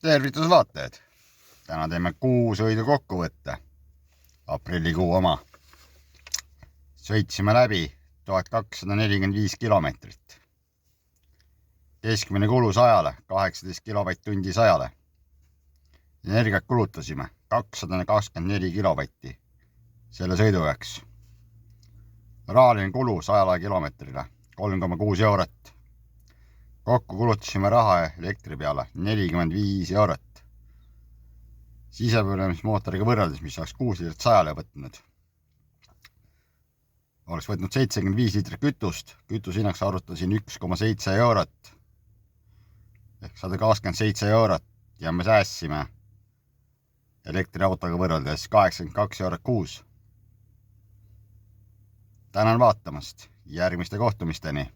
Tervitus vaatajad! Täna teeme kuusõidu kokkuvõtte. Aprillikuu oma. Sõitsime läbi 1245 kilomeetrit. Keskmine kulu sajale 18 kilovatt-tundi sajale. Energiat kulutasime 224 kilovatti selle sõidu jaoks. Rahaline kulu 100 kilomeetrile 3,6 eurot. Kokku kulutasime raha elektri peale 45 eurot. Sisepõlemismootoriga võrreldes, mis oleks 6 liitrit 100 võtnud. Oleks võtnud 75 liitrit kütust. Kütushinnaks arvutasin 1,7 eurot. Ehk 127 eurot ja me säästsime elektriautoga võrreldes 82 eurot kuus. Tänan vaatamast. Järgmiste kohtumisteni.